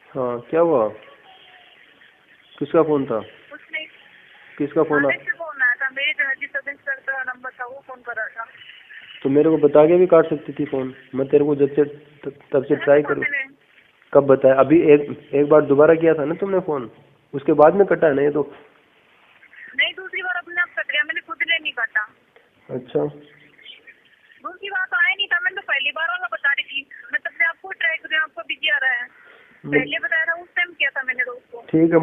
हाँ, क्या हुआ? किसका फोन था? कुछ नहीं। किसका फोन थाने से फोन आया था, मेरे जो रजिस्टर सब इंस्पेक्टर का नंबर था, वो फोन कर रहा था। तो मेरे को बता के भी काट सकती थी फोन। मैं तेरे को जब से तब से ट्राई करूँ। कब बताया? अभी एक बार दोबारा किया था ना तुमने फोन, उसके बाद में कटा है ना ये तो। नहीं, दूसरी बार अपने आप कट गया, मैंने खुद ले नहीं काटा। अच्छा, दूसरी बार तो आया नहीं था, मैंने तो पहली बार वाला बता रही थी। मैं तब से आपको ट्राई कर रही हूँ, आपको बिजी आ रहा है। पहले बताया था, उस टाइम किया था मैंने दोस्त को। ठीक है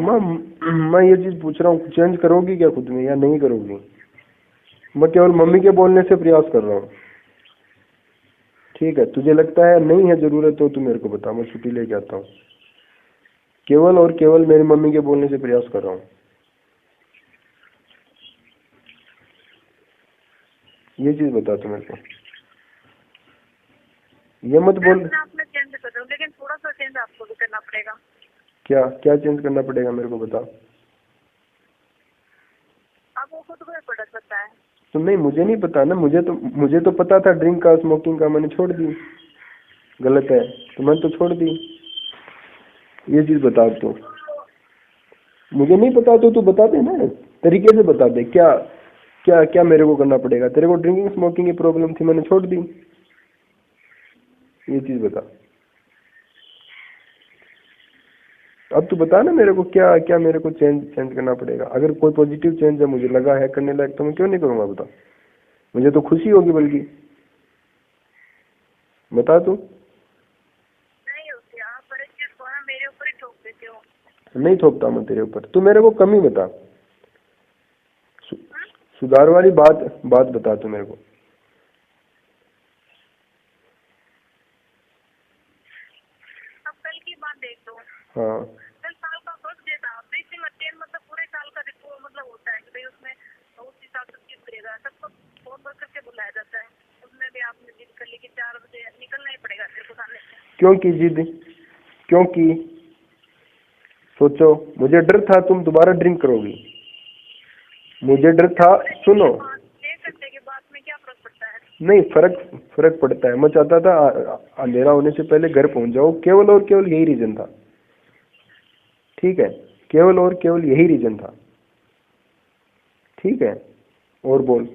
मैं ये चीज पूछ रहा हूँ, चेंज करोगी क्या खुद में या नहीं करोगी? मैं केवल मम्मी के बोलने से प्रयास कर रहा हूँ। ठीक है, तुझे लगता है नहीं है जरूरत तो तू मेरे को बता, मैं छुट्टी लेके आता हूँ। केवल और केवल मेरी मम्मी के बोलने से प्रयास कर रहा हूँ। ये चीज बता तू मेरे को, ये मत बोल। मैं चेंज कर रहा हूँ, लेकिन थोड़ा सा चेंज आपको भी करना पड़ेगा। क्या क्या चेंज करना पड़ेगा मेरे को बता। आपको खुद को पता सकता है। तो नहीं, मुझे नहीं पता ना, मुझे तो पता था ड्रिंक का स्मोकिंग का, मैंने छोड़ दी। गलत है तो मैंने तो छोड़ दी। ये चीज बता तू। मुझे नहीं पता तो तू बता दे ना, तरीके से बता दे। क्या क्या क्या मेरे को करना पड़ेगा? तेरे को ड्रिंकिंग स्मोकिंग की प्रॉब्लम थी, मैंने छोड़ दी। ये चीज बता। अब तू बता ना मेरे को, क्या क्या मेरे को चेंज करना पड़ेगा। अगर कोई पॉजिटिव चेंज है, मुझे लगा है करने लायक, तो मैं क्यों नहीं करूँगा बता। मुझे तो खुशी होगी बल्कि। बता तू। नहीं होती, आप हर एक चीज को ना मेरे ऊपर ही ठोक देते हो। नहीं थोपता मैं तेरे ऊपर, तू मेरे को कमी बता। सुधार वाली बात बता तू मेरे को। अब कल की बात देख लो। हाँ, कल साल का फर्स्ट डे था, बेसिक मटेरियल मतलब पूरे साल का रिपोर्ट मतलब होता है कि भाई उसमें उस हिसाब से चीज करेगा, सबको फोन पर करके बुलाया जाता है। उसमें भी आपने जिद कर ली कि 4 बजे निकलना ही पड़ेगा तेरे को थाने से। क्यों की जिद? क्यों की? सोचो, मुझे डर था तुम दोबारा ड्रिंक करोगी। मुझे डर था। सुनो, 1 घंटे के बाद में क्या फर्क पड़ता है? नहीं फर्क पड़ता है। मैं चाहता था अंधेरा होने से पहले घर पहुंच जाओ, केवल और केवल यही रीजन था। ठीक है, केवल और केवल यही रीजन था। ठीक है, और बोल।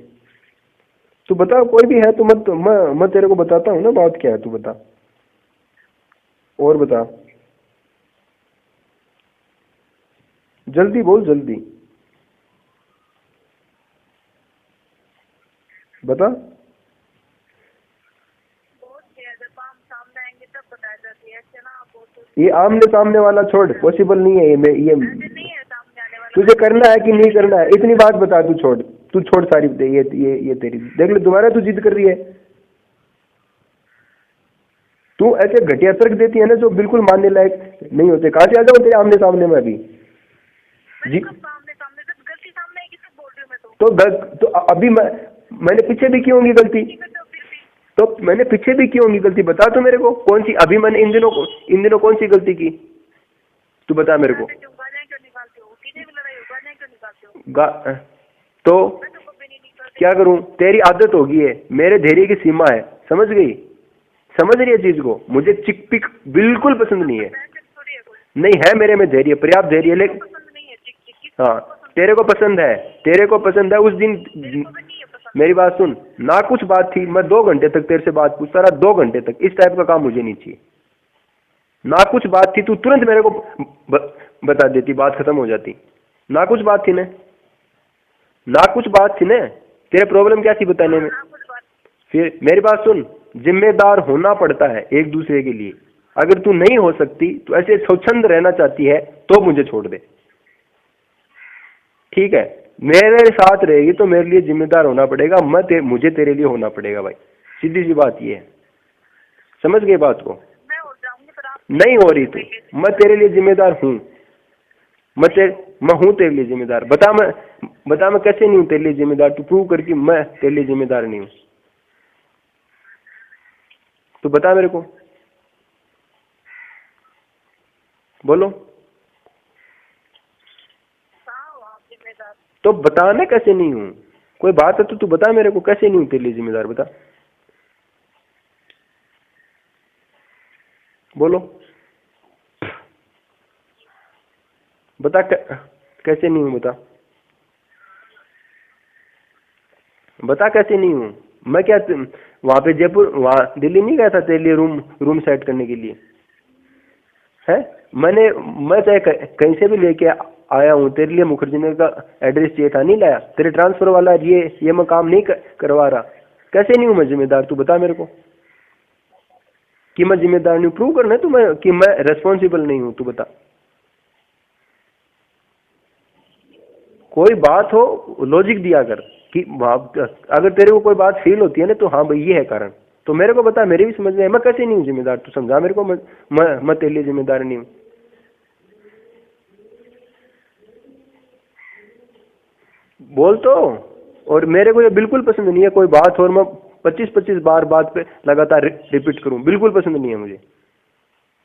तू बता, कोई भी है तो मैं तेरे को बताता हूँ ना बात क्या है, तू बता। और बता, जल्दी बोल, जल्दी बता। बहुत है, जब आप सामने आएंगे तब बताया जाती है, ऐसे ना आप बहुत ये आमने सामने वाला छोड़, पॉसिबल नहीं है ये नहीं है सामने आने वाला। तुझे करना है कि नहीं करना है, इतनी बात बता। तू छोड़ सारी ये तेरी देख ले, दोबारा तू जिद कर रही है। तू ऐसे घटिया तर्क देती है ना जो बिल्कुल मानने लायक नहीं होते। कहाँ से आ जाऊँ तेरे आमने सामने में अभी जी? सामने सामने जब गलती सामने आएगी सब बोल रही हूँ मैं तो अभी मैंने पीछे भी की होंगी गलती, तो मैंने पीछे भी की होंगी गलती। बता तो मेरे को कौन सी। अभी मैंने इन दिनों कौन सी गलती की, तू बता मेरे को। तो क्या करूं? तेरी आदत होगी है, मेरे धैर्य की सीमा है, समझ गई? समझ रही है चीज को? मुझे चिक पिक बिल्कुल पसंद नहीं है। नहीं है मेरे में धैर्य, पर्याप्त धैर्य। लेकिन हाँ, तेरे को पसंद है, तेरे को पसंद है। उस दिन मेरी बात सुन, ना कुछ बात थी, मैं 2 घंटे तक तेरे से बात पूछता रहा, 2 घंटे तक। इस टाइप का काम मुझे नहीं चाहिए। ना कुछ बात थी, तू तुरंत मेरे को बता देती, बात खत्म हो जाती। ना कुछ बात थी ना कुछ बात थी ना। तेरे प्रॉब्लम क्या थी बताने में? फिर मेरी बात सुन, जिम्मेदार होना पड़ता है एक दूसरे के लिए। अगर तू नहीं हो सकती, तो ऐसे स्वच्छंद रहना चाहती है, तो मुझे छोड़ दे। ठीक है, मेरे साथ रहेगी तो मेरे लिए जिम्मेदार होना पड़ेगा, मुझे तेरे लिए होना पड़ेगा भाई। सीधी सी बात ये है, समझ गए बात को? नहीं हो रही तू, मैं तेरे लिए जिम्मेदार हूँ। मैं हूँ तेरे लिए जिम्मेदार। बता मैं कैसे नहीं हूँ तेरे लिए जिम्मेदार? तू प्रूव कर कि मैं तेरे लिए जिम्मेदार नहीं हूँ। तू बता मेरे को, बोलो। तो बताना कैसे नहीं हूँ? कोई बात है तो तू बता मेरे को, कैसे नहीं हूँ तेरे लिए जिम्मेदार? बता, बोलो। बता कैसे नहीं हूँ, बता कैसे नहीं हूँ। मैं क्या वहाँ पे जयपुर, वहाँ दिल्ली नहीं गया था तेरे लिए रूम सेट करने के लिए है। मैं चाहे कहीं से भी लेके आया हूँ तेरे लिए। मुखर्जी नगर का एड्रेस चाहिए था, नहीं लाया। तेरे ट्रांसफर वाला ये मैं काम नहीं करवा रहा। कैसे नहीं हूँ मैं जिम्मेदार, तू बता मेरे को कि मैं जिम्मेदार नहीं हूँ। प्रूव करना है तुम्हें कि मैं रेस्पॉन्सिबल नहीं हूँ, तू बता। कोई बात हो लॉजिक दिया कर कि अगर तेरे को कोई बात फील होती है ना तो हाँ भाई ये है कारण, तो मेरे को बता। मेरे भी समझ में है, मैं कैसे नहीं हूँ जिम्मेदार, तू समझा मेरे को। मैं तेरे लिए जिम्मेदार नहीं हूँ। बोल तो। और मेरे को ये बिल्कुल पसंद नहीं है कोई बात और मैं 25-25 बार बात पे लगातार रिपीट करूं, बिल्कुल पसंद नहीं है मुझे।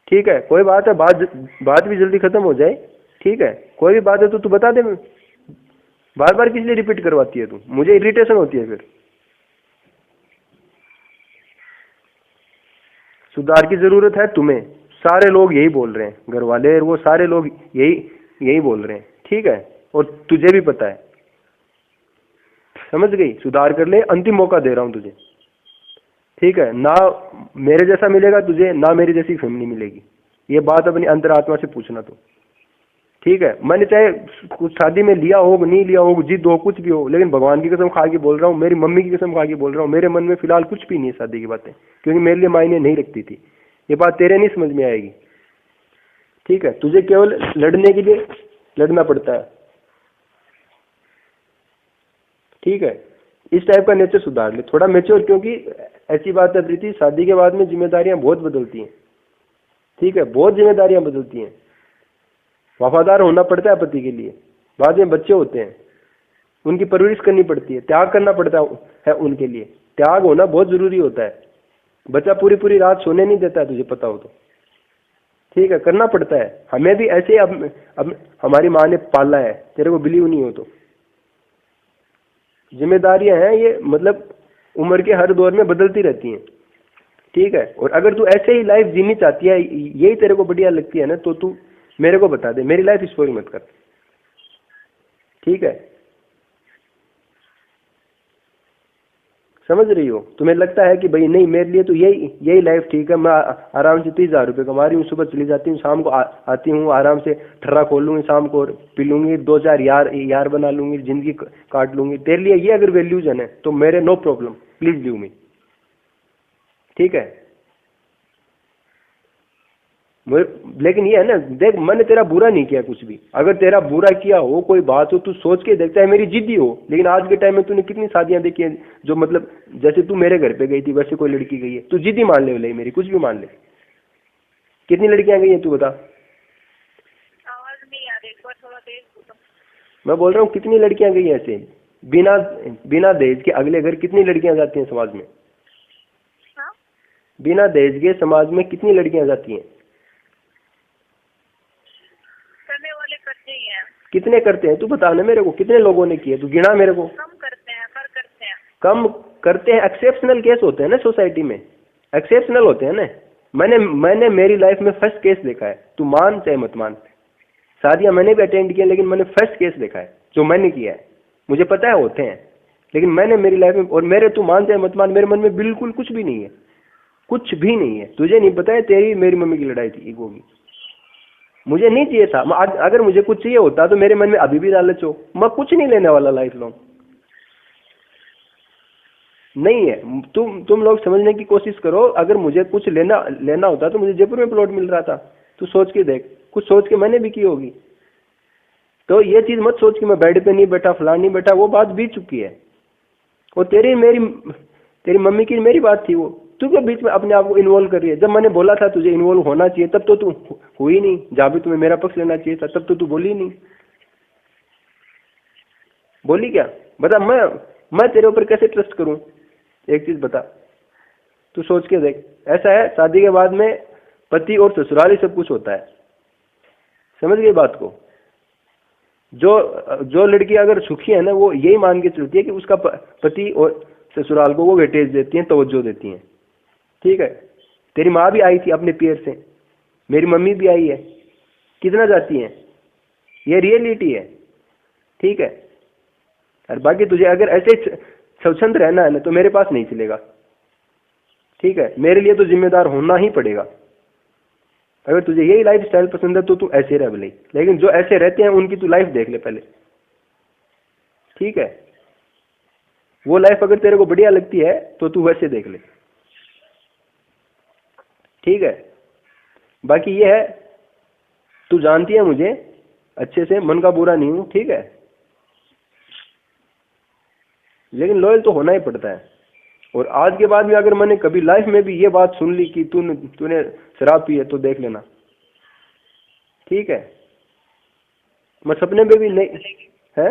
ठीक है कोई बात है, बात भी जल्दी खत्म हो जाए। ठीक है कोई भी बात है तो तू बता दे। बार बार किस लिए रिपीट करवाती है तू, मुझे इरिटेशन होती है फिर। सुधार की जरूरत है तुम्हें, सारे लोग यही बोल रहे हैं, घर वाले वो सारे लोग यही बोल रहे हैं। ठीक है और तुझे भी पता है, समझ गई। सुधार कर ले, अंतिम मौका दे रहा हूं तुझे। ठीक है ना, मेरे जैसा मिलेगा तुझे ना मेरी जैसी फैमिली मिलेगी। ये बात अपनी अंतरात्मा से पूछना तू। ठीक है मैंने चाहे कुछ शादी में लिया हो नहीं लिया हो, जिद हो कुछ भी हो, लेकिन भगवान की कसम खा के बोल रहा हूँ, मेरी मम्मी की कसम खा के बोल रहा हूँ, मेरे मन में फिलहाल कुछ भी नहीं है शादी की बातें, क्योंकि मेरे लिए मायने नहीं रखती थी। ये बात तेरे नहीं समझ में आएगी। ठीक है तुझे केवल लड़ने के लिए लड़ना पड़ता है। ठीक है इस टाइप का नेचर सुधार ले, थोड़ा मेच्योर, क्योंकि ऐसी बात है प्रीति, शादी के बाद में जिम्मेदारियां बहुत बदलती हैं। ठीक है बहुत जिम्मेदारियां बदलती हैं। वफादार होना पड़ता है पति के लिए, बाद में बच्चे होते हैं, उनकी परवरिश करनी पड़ती है, त्याग करना पड़ता है उनके लिए। त्याग होना बहुत जरूरी होता है। बच्चा पूरी पूरी रात सोने नहीं देता है, तुझे पता हो तो। ठीक है करना पड़ता है, हमें भी ऐसे अब हमारी माँ ने पाला है, तेरे को बिलीव नहीं हो तो। जिम्मेदारियां हैं ये, मतलब उम्र के हर दौर में बदलती रहती हैं। ठीक है और अगर तू ऐसे ही लाइफ जीनी चाहती है, यही तेरे को बढ़िया लगती है ना, तो तू मेरे को बता दे, मेरी लाइफ स्टोरी मत कर। ठीक है समझ रही हो। तुम्हें लगता है कि भाई नहीं मेरे लिए तो यही लाइफ ठीक है, मैं आराम से 30,000 रुपये कमा रही हूँ, सुबह चली जाती हूँ, शाम को आती हूँ, आराम से ठर्रा खोल लूंगी, शाम को पी लूंगी, 2-4 यार बना लूंगी, जिंदगी काट लूंगी। तेरे लिए ये अगर वैल्यूज है ना तो मेरे no problem, please leave me. ठीक है लेकिन ये है ना, देख मैंने तेरा बुरा नहीं किया कुछ भी। अगर तेरा बुरा किया हो, कोई बात हो, तू सोच के देखता है मेरी जिद्दी हो। लेकिन आज के टाइम में तूने कितनी शादियां देखी हैं जो, मतलब जैसे तू मेरे घर पे गई थी वैसे कोई लड़की गई है, तू जिद्दी मान ले मेरी, कुछ भी मान ले। कितनी लड़कियां गई हैं तू बता। आवाज नहीं आ रही, एक बार थोड़ा तेज बोलो। मैं बोल रहा हूँ कितनी लड़कियां गई हैं ऐसे बिना दहेज के अगले घर, कितनी लड़कियां जाती हैं समाज में। हाँ? बिना दहेज के समाज में कितनी लड़कियां जाती हैं। करने वाले करते ही हैं। कितने करते हैं तू बता ना मेरे को, कितने लोगों ने किए, तू गिना मेरे को। कम करते हैं, पर करते हैं। कम करते हैं, एक्सेप्शनल केस होते हैं ना सोसाइटी में, एक्सेप्शनल होते हैं ना। मैंने मेरी लाइफ में फर्स्ट केस देखा है, तू मान चाहे मत मान। शादियां मैंने भी अटेंड किया, लेकिन मैंने फर्स्ट केस देखा है जो मैंने किया है। मुझे पता है होते हैं, लेकिन मैंने मेरी लाइफ में, और मेरे तू मान चाहे मत मान, मेरे मन में बिल्कुल कुछ भी नहीं है, कुछ भी नहीं है। तुझे नहीं पता है, तेरी मेरी मम्मी की लड़ाई थी ईगो की। मुझे नहीं चाहिए था, अगर मुझे कुछ चाहिए होता तो मेरे मन में अभी भी लालच हो। मैं कुछ नहीं लेने वाला लाइफ लॉन्ग, नहीं है। तुम लोग समझने की कोशिश करो। अगर मुझे कुछ लेना होता तो मुझे जयपुर में प्लॉट मिल रहा था। तू सोच के देख, कुछ सोच के मैंने भी की होगी। तो ये चीज मत सोच कि मैं बेड पे नहीं बैठा, फलान नहीं बैठा, वो बात बीत चुकी है। और तेरी मम्मी की मेरी बात थी, वो तू क्यों बीच में अपने आप को इन्वॉल्व कर रही है। जब मैंने बोला था तुझे इन्वॉल्व होना चाहिए, तब तो तू हुई नहीं। जहाँ भी तुम्हें मेरा पक्ष लेना चाहिए था, तब तो तू बोली नहीं। बोली क्या बता। मैं तेरे ऊपर कैसे ट्रस्ट करूं, एक चीज बता। तू सोच के देख, ऐसा है शादी के बाद में पति और ससुराल ही सब कुछ होता है। समझ गई बात को। जो लड़की अगर सुखी है ना, वो यही मान के चलती है कि उसका पति और ससुराल को वो वेटेज देती हैं, तवज्जो देती हैं। ठीक है तेरी माँ भी आई थी अपने पेट से, मेरी मम्मी भी आई है। कितना जाती हैं, ये रियलिटी है, ठीक है। और बाकी तुझे अगर ऐसे स्वच्छंद रहना है ना तो मेरे पास नहीं चलेगा, ठीक है। मेरे लिए तो जिम्मेदार होना ही पड़ेगा। अगर तुझे यही लाइफ स्टाइल पसंद है तो तू ऐसे रह भले, लेकिन जो ऐसे रहते हैं उनकी तू लाइफ देख ले पहले, ठीक है। वो लाइफ अगर तेरे को बढ़िया लगती है तो तू वैसे देख ले, ठीक है। बाकी ये है, तू जानती है मुझे अच्छे से, मन का बुरा नहीं हूं, ठीक है। लेकिन लॉयल तो होना ही पड़ता है। और आज के बाद भी अगर मैंने कभी लाइफ में भी ये बात सुन ली कि तूने शराब पी है तो देख लेना, ठीक है। मैं सपने में भी नहीं है,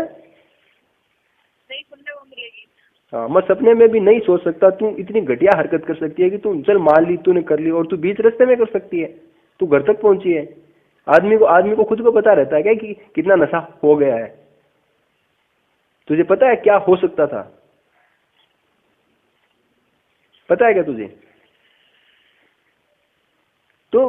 नहीं सुनने को मिलेगी। हाँ, मैं सपने में भी नहीं सोच सकता तू इतनी घटिया हरकत कर सकती है कि तू चल मान ली तूने कर ली और तू बीच रास्ते में कर सकती है, तू घर तक पहुंची है। आदमी को खुद को पता रहता है क्या कि कितना नशा हो गया है। तुझे पता है क्या हो सकता था, पता है क्या तुझे? तो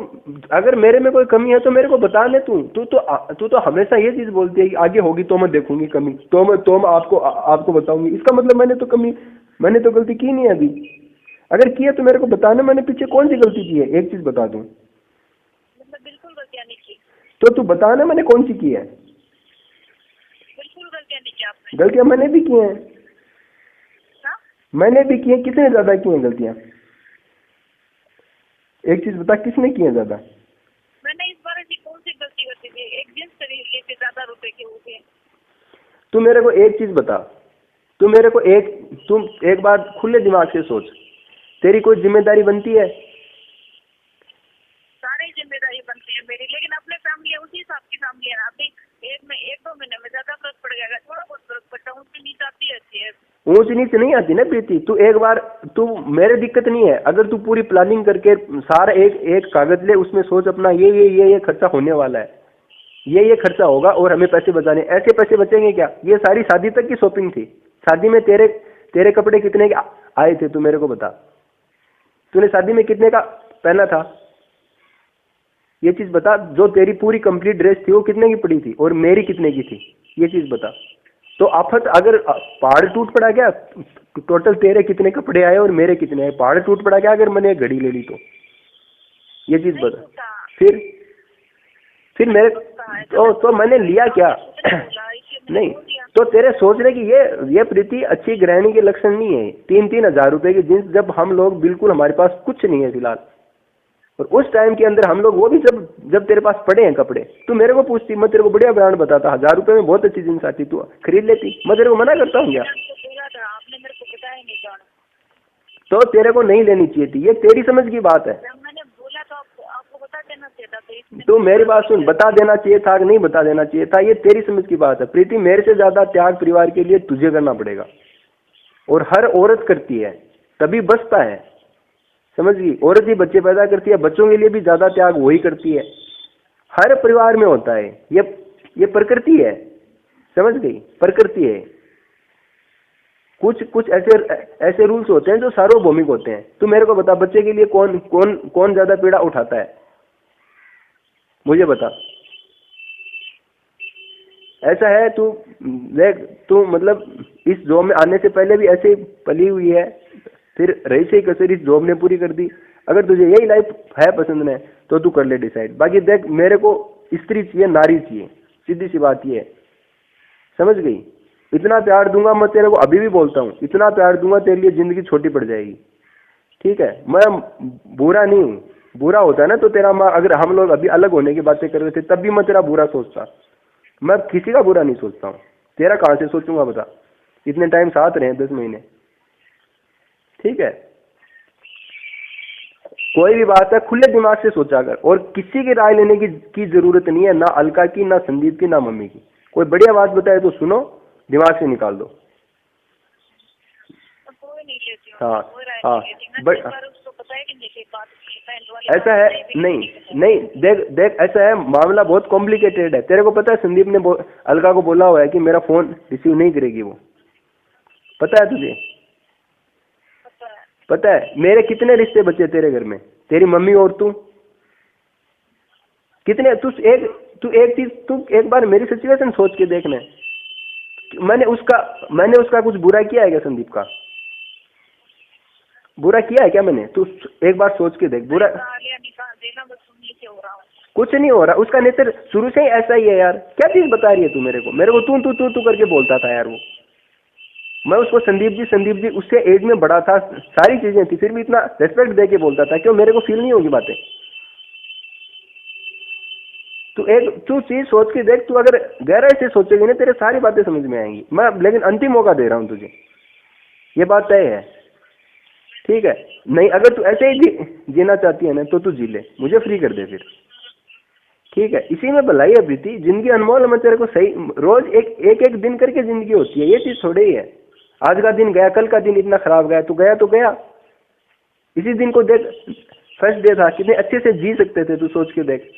अगर मेरे में कोई कमी है तो मेरे को बता ले। तू तो हमेशा ये चीज बोलती है कि आगे होगी तो मैं देखूंगी कमी, तो मैं आपको बताऊंगी। इसका मतलब मैंने तो गलती की नहीं है अभी। अगर की है तो मेरे को बताना, मैंने पीछे कौन सी गलती की है, एक चीज बता दूं। मतलब बिल्कुल गलतियां नहीं की। तो तू बताना मैंने कौन सी की है। बिल्कुल गलतियां नहीं की आपने। गलतियां मैंने भी की हैं, हाँ? मैंने भी की हैं। कितने ज्यादा की हैं गलतियां, एक चीज बता, किसने की है ज्यादा? मैंने इस बार ऐसी कौन सी गलती करती थी? एक जींस खरीद के ज्यादा रुपए के हो गए। तू मेरे को एक चीज बता, तुम एक बार खुले दिमाग से सोच, तेरी कोई जिम्मेदारी बनती है? सारी जिम्मेदारी बनती है मेरी, लेकिन अपने फैमिली है उसी हिसाब की फैमिली है ना। अभी एक दो महीने में ज्यादा फर्क पड़ गया, थोड़ा बहुत फर्क पड़ता है, उसकी नीच आती रहती है। ऊंच नीच नहीं आती ना प्रीति। तू मेरे दिक्कत नहीं है अगर तू पूरी प्लानिंग करके सारा एक कागज ले, उसमें सोच अपना ये खर्चा होने वाला है, ये खर्चा होगा और हमें पैसे बचाने। ऐसे पैसे बचेंगे क्या? ये सारी शादी तक की शॉपिंग थी। शादी में तेरे कपड़े कितने के आए थे तू मेरे को बता। तूने शादी में कितने का पहना था, ये चीज बता। जो तेरी पूरी कंप्लीट ड्रेस थी वो कितने की पड़ी थी और मेरी कितने की थी, ये चीज बता। तो आफत, अगर पहाड़ टूट पड़ा क्या? टोटल तेरे कितने कपड़े आए और मेरे कितने आए? पहाड़ टूट पड़ा क्या अगर मैंने एक घड़ी ले ली तो? ये चीज बता। फिर मेरे तो मैंने लिया क्या? नहीं तो तेरे सोचने की ये प्रीति अच्छी गृहिणी के लक्षण नहीं है। 3,000 रुपए की जींस, जब हम लोग बिल्कुल हमारे पास कुछ नहीं है फिलहाल, और उस टाइम के अंदर हम लोग, वो भी जब तेरे पास पड़े हैं कपड़े, तू मेरे को पूछती, मैं तेरे को बढ़िया ब्रांड बताता, 1,000 रुपए में बहुत अच्छी जींस आती, तू खरीद लेती। मैं तेरे को मना करता हूँ क्या? आपने मेरे को बताया नहीं था तो तेरे को नहीं लेनी चाहिए थी, ये तेरी समझ की बात है। मैंने बोला तो आपको बता देना चाहिए था। तो मेरी बात सुन, बता देना चाहिए था कि नहीं बता देना चाहिए था, ये तेरी समझ की बात है। प्रीति, मेरे से ज्यादा त्याग परिवार के लिए तुझे करना पड़ेगा, और हर औरत करती है, तभी बचता है। समझ गई? औरत ही बच्चे पैदा करती है, बच्चों के लिए भी ज्यादा त्याग वही करती है। हर परिवार में होता है, ये प्रकृति है। समझ गई? प्रकृति है। कुछ ऐसे रूल्स होते हैं जो सार्वभौमिक होते हैं। तू मेरे को बता, बच्चे के लिए कौन ज्यादा पीड़ा उठाता है, मुझे बता। ऐसा है, तू देख, तू मतलब इस जॉब में आने से पहले भी ऐसे ही पली हुई है, फिर रही से ही कसर इस जॉब ने पूरी कर दी। अगर तुझे यही लाइफ है पसंद है तो तू कर ले डिसाइड। बाकी देख, मेरे को स्त्री चाहिए, नारी चाहिए, सीधी सी बात ये है। समझ गई? इतना प्यार दूंगा मैं तेरे को, अभी भी बोलता हूँ, इतना प्यार दूंगा तेरे लिए जिंदगी छोटी पड़ जाएगी, ठीक है। मैं बुरा नहीं हूँ, बुरा होता है ना तो तेरा, अगर हम लोग अभी अलग होने की बातें कर रहे थे तब भी मैं तेरा बुरा सोचता। मैं किसी का बुरा नहीं सोचता हूँ, तेरा कहाँ से सोचूंगा बता? इतने टाइम साथ रहे, 10 महीने, ठीक है। कोई भी बात है खुले दिमाग से सोचा कर, और किसी की राय लेने की जरूरत नहीं है, ना अलका की, ना संदीप की, ना मम्मी की। कोई बढ़िया बात बताए तो सुनो, दिमाग से निकाल दो। हाँ हाँ, बट ऐसा है, नहीं देख ऐसा है, मामला बहुत कॉम्प्लिकेटेड है। तेरे को पता है संदीप ने अलका को बोला हुआ है कि मेरा फोन रिसीव नहीं करेगी वो, पता है तुझे? पता है मेरे कितने रिश्ते बचे तेरे घर में, तेरी मम्मी और तू कितने, तू एक बार मेरी सिचुएशन सोच के देखना। मैंने उसका कुछ बुरा किया है क्या? संदीप का बुरा किया है क्या मैंने? तू एक बार सोच के देख। बुरा निकाल देना, बस सुनने से हो रहा हूँ। कुछ नहीं हो रहा, उसका नेचर शुरू से ही ऐसा ही है यार। क्या चीज बता रही है तू मेरे को तू करके बोलता था यार वो। मैं उसको संदीप जी उससे एज में बड़ा था, सारी चीजें थी, फिर भी इतना रेस्पेक्ट दे के बोलता था। क्यों मेरे को फील नहीं होगी बातें? तू चीज सोच के देख। तू अगर गहराई से सोचेगी ना, तेरे सारी बातें समझ में आएंगी। मैं लेकिन अंतिम मौका दे रहा हूँ तुझे, ये बात तय है, ठीक है? नहीं, अगर तू ऐसे ही जीना चाहती है ना तो तू जी ले, मुझे फ्री कर दे फिर, ठीक है? इसी में भलाई है प्रीति। जिंदगी अनमोल है। मैं तेरे को सही रोज एक दिन करके जिंदगी होती है, ये चीज थोड़ी ही है। आज का दिन गया, कल का दिन इतना खराब गया तो गया। इसी दिन को देख, फर्स्ट डे था, कितने अच्छे से जी सकते थे, तू सोच के देख।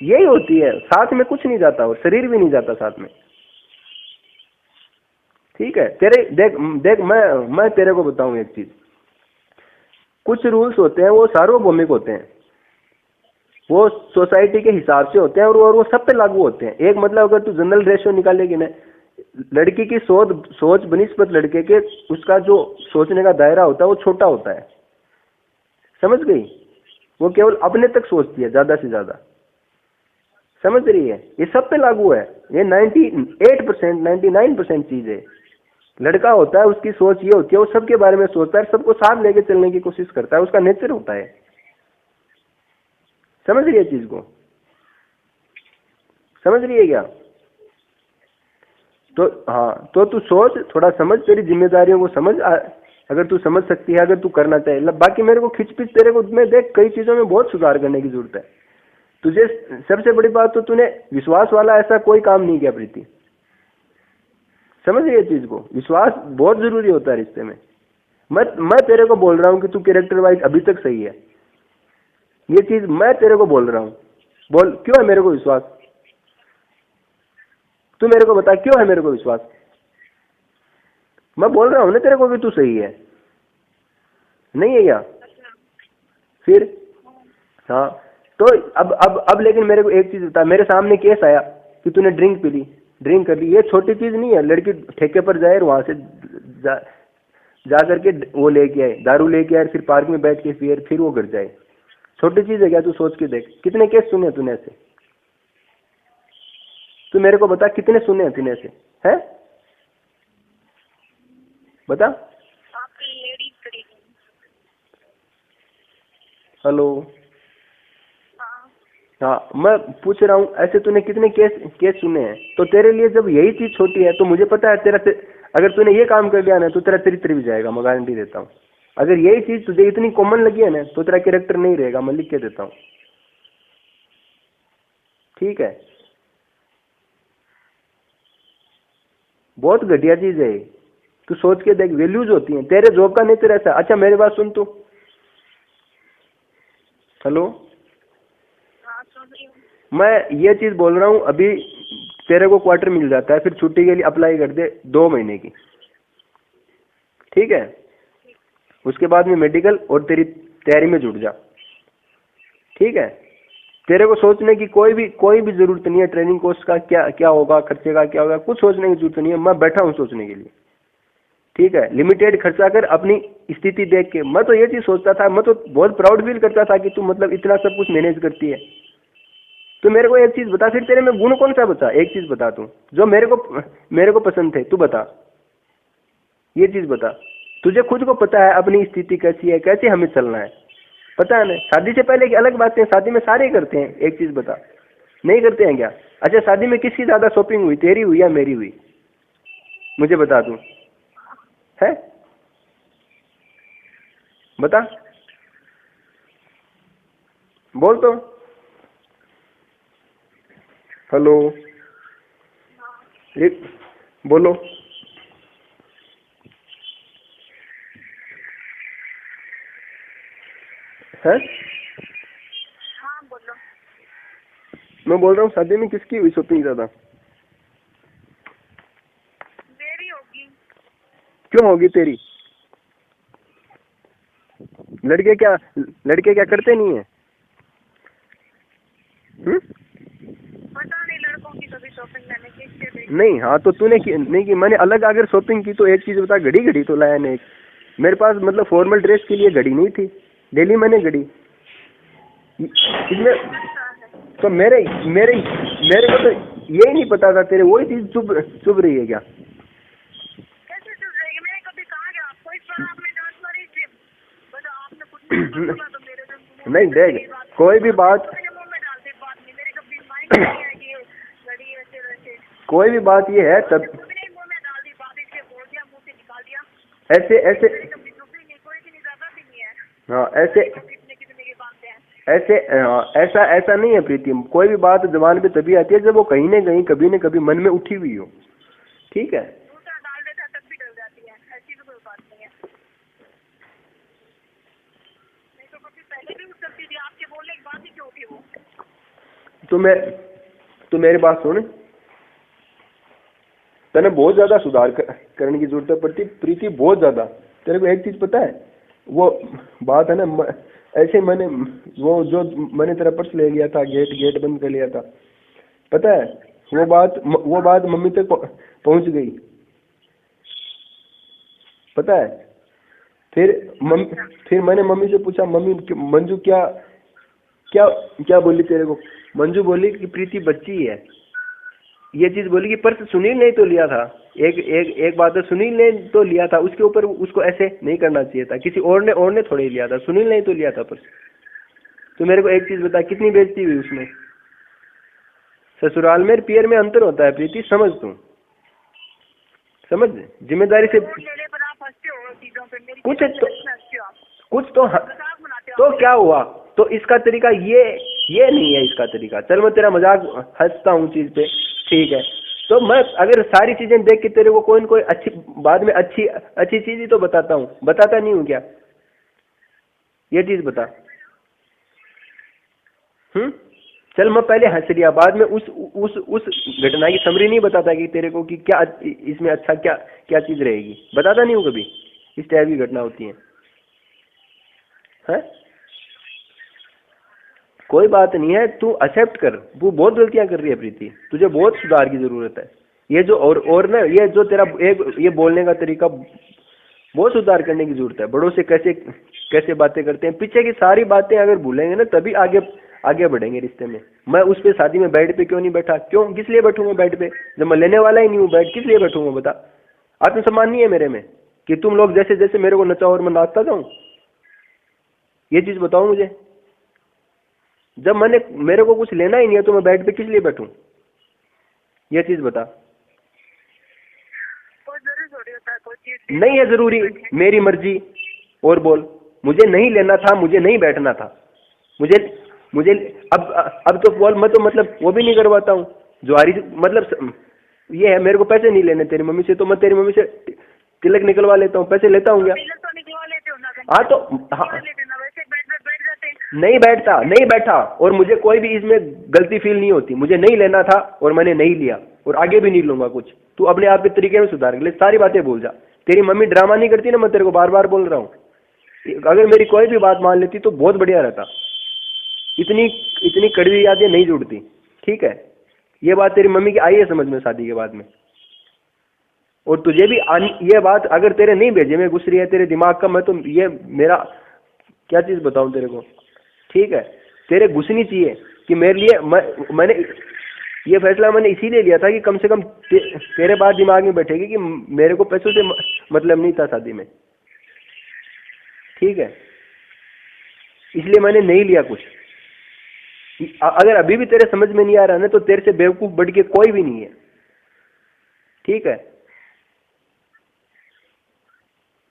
यही होती है, साथ में कुछ नहीं जाता और शरीर भी नहीं जाता साथ में, ठीक है? तेरे देख मैं तेरे को बताऊं एक चीज। कुछ रूल्स होते हैं वो सार्वभौमिक होते हैं, वो सोसाइटी के हिसाब से होते हैं और वो सब पे लागू होते हैं। एक मतलब अगर तू जनरल रेशियो निकालेगी ना, लड़की की सोच बनिस्बत लड़के के, उसका जो सोचने का दायरा होता है वो छोटा होता है, समझ गई? वो केवल अपने तक सोचती है ज्यादा से ज्यादा, समझ रही है? ये सब पे लागू है। ये 98% 99% चीज है। लड़का होता है, उसकी सोच ये होती है, वो सबके बारे में सोचता है, सबको साथ लेके चलने की कोशिश करता है, उसका नेचर होता है। समझ रही है चीज को? समझ रही है क्या? तो हाँ, तो तू सोच, थोड़ा समझ, तेरी जिम्मेदारियों को समझ। अगर तू समझ सकती है, अगर तू करना चाहे। बाकी मेरे को खिंच तेरे को मैं देख, कई चीजों में बहुत सुधार करने की जरूरत है तुझे। सबसे बड़ी बात तो तूने विश्वास वाला ऐसा कोई काम नहीं किया प्रीति, समझ रही है चीज को? विश्वास बहुत जरूरी होता है रिश्ते में। मैं तेरे को बोल रहा हूँ कि तू कैरेक्टर वाइज अभी तक सही है, ये चीज मैं तेरे को बोल रहा हूँ। बोल, क्यों है मेरे को विश्वास? तू मेरे को बता, क्यों है मेरे को विश्वास? मैं बोल रहा हूँ ना तेरे को कि तू सही है, नहीं है क्या? फिर हाँ, तो अब लेकिन मेरे को एक चीज बता। मेरे सामने केस आया कि तूने ड्रिंक पी ली, ड्रिंक कर ली, ये छोटी चीज नहीं है। लड़की ठेके पर जाए और वहां से जा करके वो लेके आए, दारू लेके आए, फिर पार्क में बैठ के फिर वो घर जाए, छोटी चीज है क्या? तू सोच के देख, कितने केस सुने तूने ऐसे? तू मेरे को बता, कितने सुने हैं तूने ऐसे? है बता। हेलो, हाँ, मैं पूछ रहा हूँ ऐसे तूने कितने केस सुने हैं? तो तेरे लिए जब यही चीज छोटी है, तो मुझे पता है तेरा अगर तूने ये काम कर लिया ना तो तेरा चरित्र भी जाएगा, मैं गारंटी देता हूँ। अगर यही चीज तुझे इतनी कॉमन लगी है ना तो तेरा कैरेक्टर नहीं रहेगा, मैं लिख के देता हूँ, ठीक है? बहुत घटिया चीज है, तू सोच के देख। वैल्यूज होती हैं, तेरे जॉब का नेचर ऐसा। अच्छा मेरी बात सुन तू। हेलो, मैं ये चीज बोल रहा हूँ, अभी तेरे को क्वार्टर मिल जाता है, फिर छुट्टी के लिए अप्लाई कर दे 2 महीने की, ठीक है? उसके बाद में मेडिकल और तेरी तैयारी में जुट जा, ठीक है? तेरे को सोचने की कोई भी जरूरत नहीं है ट्रेनिंग कोर्स का क्या होगा, खर्चे का क्या होगा, कुछ सोचने की जरूरत नहीं है। मैं बैठा हूँ सोचने के लिए, ठीक है? लिमिटेड खर्चा कर, अपनी स्थिति देख के। मैं तो ये चीज सोचता था, मैं तो बहुत प्राउड फील करता था कि तू मतलब इतना सब कुछ मैनेज करती है। तो मेरे को एक चीज बता, फिर तेरे में गुण कौन सा बचा? एक चीज बता तू, जो मेरे को पसंद थे, तू बता, ये चीज बता। तुझे खुद को पता है अपनी स्थिति कैसी है, कैसे हमें चलना है, पता है ना? शादी से पहले की अलग बातें, शादी में सारे करते हैं। एक चीज बता, नहीं करते हैं क्या? अच्छा, शादी में किसकी ज्यादा शॉपिंग हुई, तेरी हुई या मेरी हुई? मुझे बता दूं, है? बता, बोल तो। हेलो, बोलो। है? हाँ बोलो। मैं बोल रहा हूँ शादी में किसकी हुई शॉपिंग ज्यादा? मेरी होगी। क्यों होगी तेरी? लड़के क्या करते नहीं है? शॉपिंग मैंने की इसके देख। नहीं, हाँ तो तूने नहीं की, मैंने अलग अगर शॉपिंग की तो एक चीज बता, घड़ी तो लाया नहीं। मेरे पास मतलब फॉर्मल ड्रेस के लिए घड़ी नहीं थी, डेली मैंने घड़ी इसमें तो मेरे मेरे मेरे को तो यही नहीं पता था, तेरे वही चीज चुभ रही है क्या? कैसे चुप जाएगी? मैंने कभी कहा क्या आपको? इस बार आपने डांट मारी थी, बस आपने कुछ नहीं बोला तो मेरे तो नहीं देख, कोई भी बात मेरे मुंह में डालते बात नहीं, मेरे कभी माइंड नहीं है कि ये लड़ी ऐसे वैसे। कोई भी बात ये है तब खुद ने मुंह में डाल दी बात, इसलिए बोल दिया, मुंह से निकाल दिया। ऐसे ऐसे मेरे कभी चुप भी नहीं, कोई भी ज्यादा भी नहीं है। हाँ ऐसे कितने कितने की बातें हैं। ऐसे ऐसा नहीं है प्रीति, कोई भी बात जबान पे तभी आती है जब वो कहीं न कहीं कभी न कभी मन में उठी हुई हो, ठीक है? दूसरा डाल देता है तब भी डर जाती है, ऐसी भी कोई बात नहीं है। नहीं तो कभी पहले भी उठ सकती थी, आपके बोलने की बात ही क्यों उठी वो? तो मेरी बात सुन, तेने बहुत ज्यादा सुधार करने की जरूरत पड़ती प्रीति, बहुत ज्यादा। तेरे को एक चीज पता है, वो बात है ना, ऐसे मैंने वो जो मैंने तेरा पर्स ले लिया था, गेट बंद कर लिया था, पता है वो बात मम्मी तक पहुंच गई, पता है? फिर मैंने मम्मी से पूछा, मम्मी मंजू क्या क्या क्या बोली तेरे को? मंजू बोली कि प्रीति बच्ची है, ये चीज बोली कि पर्स सुनील ने तो लिया था। एक बात है, सुनील ने तो लिया था, उसके ऊपर उसको ऐसे नहीं करना चाहिए था, किसी और ने थोड़े लिया था, सुनील ने तो लिया था पर्स। तो मेरे को एक चीज बता, कितनी बेइज्जती हुई उसमें? ससुराल में पियर में अंतर होता है प्रीति, समझ तू, समझ जिम्मेदारी से पर आप हंसते हो चीजों पे, मेरी कुछ मजाक बनाते हो। तो क्या हुआ? तो इसका तरीका ये नहीं है इसका तरीका। चल मैं तेरा मजाक हंसता हूँ चीज पे, ठीक है, तो मैं अगर सारी चीजें देख के तेरे को कोई न कोई अच्छी बाद में अच्छी चीज ही तो बताता हूँ, बताता नहीं हूँ क्या? ये चीज बता। चल मैं पहले हंस लिया, बाद में उस घटना की समरी नहीं बताता कि तेरे को कि क्या इसमें अच्छा क्या चीज रहेगी, बताता नहीं हूँ कभी इस टाइप की घटना होती है। हैं? कोई बात नहीं है, तू एक्सेप्ट कर, तू बहुत गलतियां कर रही है प्रीति, तुझे बहुत सुधार की जरूरत है। ये जो और ना, ये जो तेरा ये बोलने का तरीका, बहुत सुधार करने की जरूरत है। बड़ों से कैसे बातें करते हैं, पीछे की सारी बातें अगर भूलेंगे ना तभी आगे बढ़ेंगे रिश्ते में। मैं उस पे शादी में बेड पे क्यों नहीं बैठा? क्यों, किस लिए बैठूंगा बेड पे जब मैं लेने वाला ही नहीं हूँ? बेड किस लिए बैठूंगा बता? आत्मसम्मान नहीं है मेरे में कि तुम लोग जैसे जैसे मेरे को नचाओ और मैं नाचता जाऊं? ये चीज बताओ मुझे। जब मेरे को कुछ लेना ही नहीं है तो मैं बेड पे किस लिए बैठूं? ये चीज बता। कोई जरूरी थोड़ी होता है कोई चीज, नहीं है जरूरी, मेरी मर्जी। और बोल, मुझे नहीं लेना था, मुझे नहीं बैठना था, मुझे अब तो बोल, मैं तो मतलब वो भी नहीं करवाता हूँ जुआरी, मतलब ये है, मेरे को पैसे नहीं लेने तेरी मम्मी से, तो मैं तेरी मम्मी से तिलक निकलवा लेता हूँ, पैसे लेता हूँ क्या? हाँ तो हाँ, नहीं बैठा और मुझे कोई भी इसमें गलती फील नहीं होती। मुझे नहीं लेना था और मैंने नहीं लिया और आगे भी नहीं लूंगा कुछ। तू अपने आप के तरीके में सुधार ले, सारी बातें भूल जा। तेरी मम्मी ड्रामा नहीं करती ना, मैं तेरे को बार बार बोल रहा हूँ, अगर मेरी कोई भी बात मान लेती तो बहुत बढ़िया रहता। इतनी कड़वी यादें नहीं जुड़ती, ठीक है? ये बात तेरी मम्मी की आई है समझ में शादी के बाद में, और तुझे भी ये बात अगर तेरे नहीं भेजे में घुस रही है तेरे दिमाग का, मैं तो ये मेरा क्या चीज बताऊं तेरे को, ठीक है? तेरे घुसनी चाहिए कि मेरे लिए मैंने ये फैसला मैंने इसीलिए लिया था कि कम से कम तेरे बात दिमाग में बैठेगी कि मेरे को पैसों से मतलब नहीं था शादी में, ठीक है? इसलिए मैंने नहीं लिया कुछ। अगर अभी भी तेरे समझ में नहीं आ रहा ना, तो तेरे से बेवकूफ बढ़ के कोई भी नहीं है, ठीक है?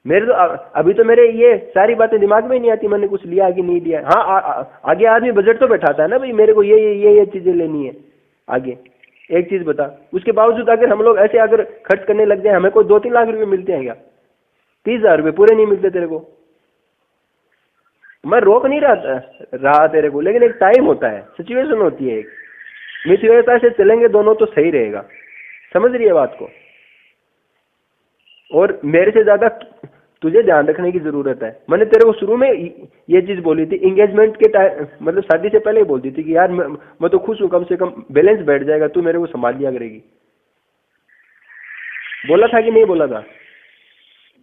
मेरे तो अभी तो मेरे ये सारी बातें दिमाग में नहीं आती, मैंने कुछ लिया कि नहीं लिया। हाँ, आगे आदमी बजट तो बैठाता है ना भाई, मेरे को ये चीजें लेनी है आगे। एक चीज बता, उसके बावजूद अगर हम लोग ऐसे अगर खर्च करने लग जाए, हमें कोई 2-3 लाख रुपए मिलते हैं क्या? 30,000 रुपये पूरे नहीं मिलते तेरे को? मैं रोक नहीं रहा तेरे को, लेकिन एक टाइम होता है, सिचुएशन होती है एक। मित्रता से चलेंगे दोनों तो सही रहेगा, समझ रही है बात को? और मेरे से ज्यादा तुझे ध्यान रखने की जरूरत है। मैंने तेरे को शुरू में ये चीज बोली थी, एंगेजमेंट के टाइम मतलब शादी से पहले ही बोलती थी कि यार मैं तो खुश हूँ, कम से कम बैलेंस बैठ जाएगा, तू मेरे को संभाल लिया करेगी। बोला था कि नहीं बोला था?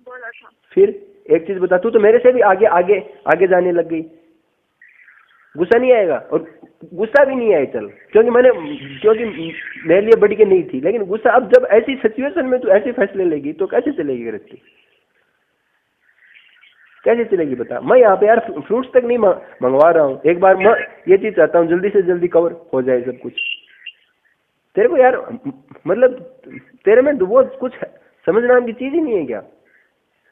बोला था। फिर एक चीज बता, तू तो मेरे से भी आगे आगे आगे जाने लग गई। गुस्सा नहीं आएगा? और गुस्सा भी नहीं आए चल, क्योंकि मेरे लिए बढ़ के नहीं थी, लेकिन गुस्सा अब जब ऐसी सिचुएशन में तू ऐसे फैसले लेगी तो कैसे चलेगी गृहस्थी? कैसे चलेगी बता? मैं यहाँ पे यार फ्रूट्स तक नहीं मंगवा रहा हूँ। एक बार मैं ये चीज चाहता हूँ जल्दी से जल्दी कवर हो जाए सब कुछ। तेरे को यार मतलब तेरे में वो कुछ समझ नाम की चीज ही नहीं है क्या?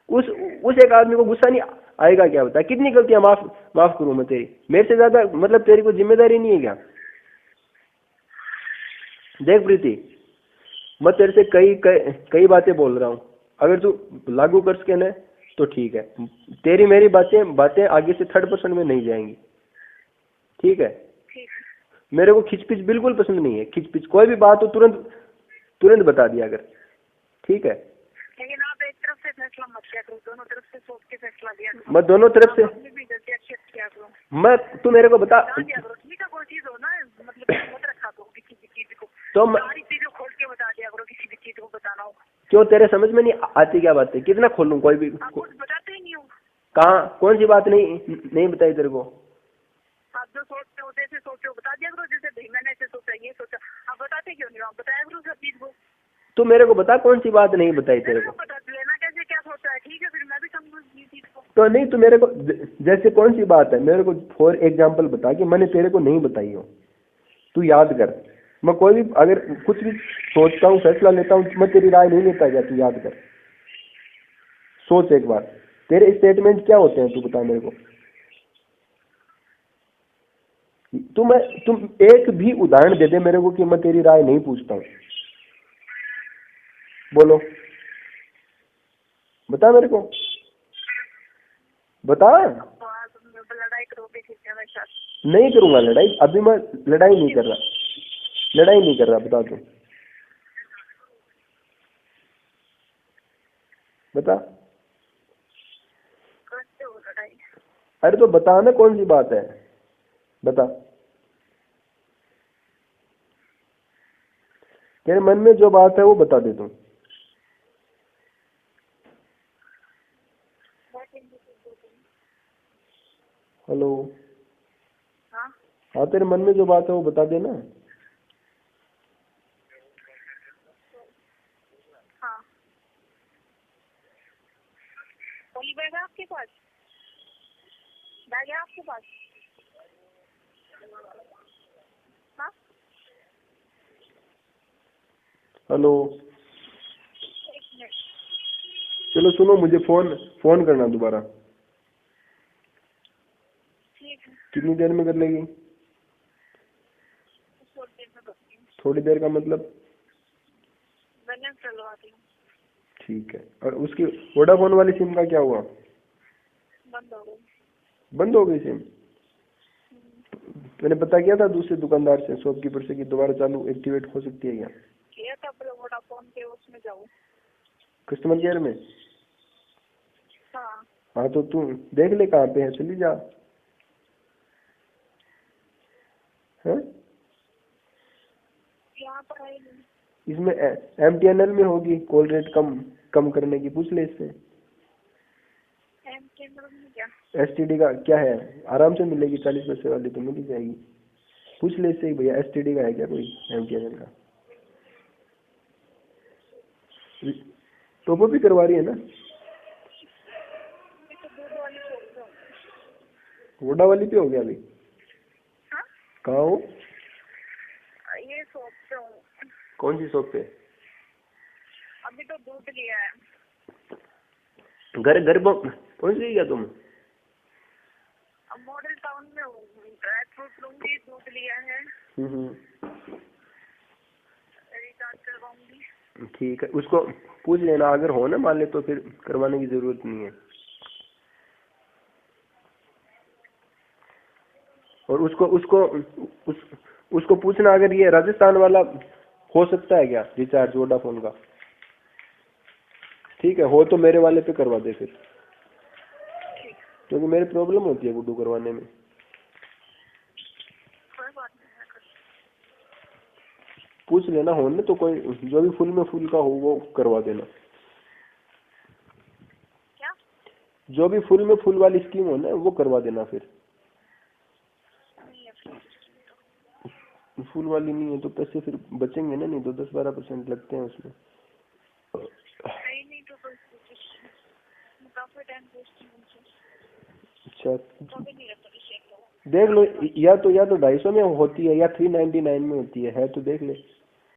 उस एक आदमी को गुस्सा नहीं आएगा क्या बता? कितनी गलतियां माफ करूं मैं तेरी? मेरे से ज्यादा मतलब तेरी को जिम्मेदारी नहीं है क्या? देख प्रीति, मैं तेरे से कई बातें बोल रहा हूँ, अगर तू लागू कर सके ना तो ठीक है। तेरी मेरी बातें आगे से थर्ड पर्सन में नहीं जाएंगी, ठीक है? मेरे को खिचपिच बिल्कुल पसंद नहीं है। खिचपिच कोई भी बात हो तुरंत बता दिया अगर, ठीक है? लेकिन आप एक तरफ से फैसला मत किया करो, दोनों तरफ से सोच के फैसला दिया करो। मैं दोनों तरफ से एक्सेप्ट किया करो। मैं तू मेरे को बता ठीक है, कोई चीज हो ना मतलब मत रखा करो किसी भी चीज को, तो सारी चीजें खोल के बता दिया करो, किसी भी चीज को बताना हो। क्यों तेरे समझ में नहीं आती क्या बातें? कितना खोलूं? कोई भी आप कुछ बताते ही नहीं हो। कहाँ कौन सी बात नहीं बताई तेरे को? आप जो सोचते हो जैसे सोचो बता दिया करो, जैसे भाई मैंने ऐसे सोचा ये सोचा, आप बताते क्यों नहीं हो? आप बताया करो सब चीज को। तू मेरे को बता कौन सी बात नहीं बताई तेरे को? बता लेना कैसे क्या सोचा है, ठीक है, फिर मैं भी समझूँ ये चीज को। तो नहीं, तू मेरे को जैसे कौन सी बात है मेरे को फॉर एग्जाम्पल बता कि मैंने तेरे को नहीं बताई हो। तू याद कर, मैं कोई भी अगर कुछ भी सोचता हूँ फैसला लेता हूँ, मैं तेरी राय नहीं लेता क्या? तू याद कर, सोच एक बार, तेरे स्टेटमेंट क्या होते हैं तू बता मेरे को। तुम एक भी उदाहरण दे दे मेरे को कि मैं तेरी राय नहीं पूछता हूँ। बोलो, बता मेरे को, बता। लड़ाई करोगे मेरे साथ? नहीं करूंगा लड़ाई, अभी मैं लड़ाई नहीं कर रहा, बता तू बता। करते हो लड़ाई? अरे तो बता ना कौन सी बात है, बता। तेरे मन में जो बात है वो बता दे तू। हेलो? हाँ, तेरे मन में जो बात है वो बता देना। हाँ, पॉली बैग है आपके पास? बैग है आपके पास? हाँ, हेलो? एक मिनट। चलो सुनो, मुझे फोन करना दोबारा। ठीक है। कितनी देर में कर लेगी? थोड़ी देर में करती हूँ। थोड़ी देर का मतलब? बैलेंस डलवाती हूँ। ठीक है। और उसकी वोडाफोन वाली सिम का क्या हुआ? बंद हो गई। बंद हो गई सिम? मैंने पता किया था दूसरे दुकानदार से, शॉपकीपर से, कि दोबारा चालू एक्टिवेट हो सकती है क्या? किया था, पर वोडाफोन के उसमें जाओ, कस्टमर केयर में। हाँ। हाँ तो तू देख ले कहाँ पे है, चली जा। है यहाँ पर है नहीं। इसमें MTNL में होगी, कॉल रेट कम करने की, पूछ ले इससे। क्या STD का क्या है? आराम से मिलेगी, 40 पैसे वाली तो मिल ही जाएगी। पूछ ले इससे भैया STD का है क्या कोई, MTNL का। टॉपअप भी करवा रही है ना? वोडा वाली पे हो गया अभी? हाँ? कहाँ हो? ये शॉप पे हूँ। कौन सी शॉप पे? अभी तो दूध लिया है। घर पहुँच गई क्या तुम? मॉडल टाउन में हूँ, ड्राई फ्रूट लूंगी, दूध लिया है, रिचार्ज करवाऊंगी। ठीक है, उसको पूछ लेना, अगर हो ना मान ले तो फिर करवाने की जरूरत नहीं है। और उसको पूछना अगर ये राजस्थान वाला हो सकता है क्या रिचार्ज वोडाफोन का। ठीक है, हो तो मेरे वाले पे करवा दे फिर। क्योंकि मेरी प्रॉब्लम होती है गुड्डू करवाने में। कोई बात नहीं, मैं कर पूछ लेना हो ना तो कोई जो भी फुल में फुल का हो वो करवा देना। क्या? जो भी फुल में फुल वाली स्कीम हो ना वो करवा देना फिर। नहीं है फिर फुल वाली नहीं है तो पैसे फिर बचेंगे ना, नहीं तो 10-12% लगते हैं उसमें। नहीं नहीं तो बस काफी टाइम वेस्ट मुझे अच्छा कभी नहीं रहता विषय को। देख लो, या तो 250 में होती है या 399 में होती है तो देख ले।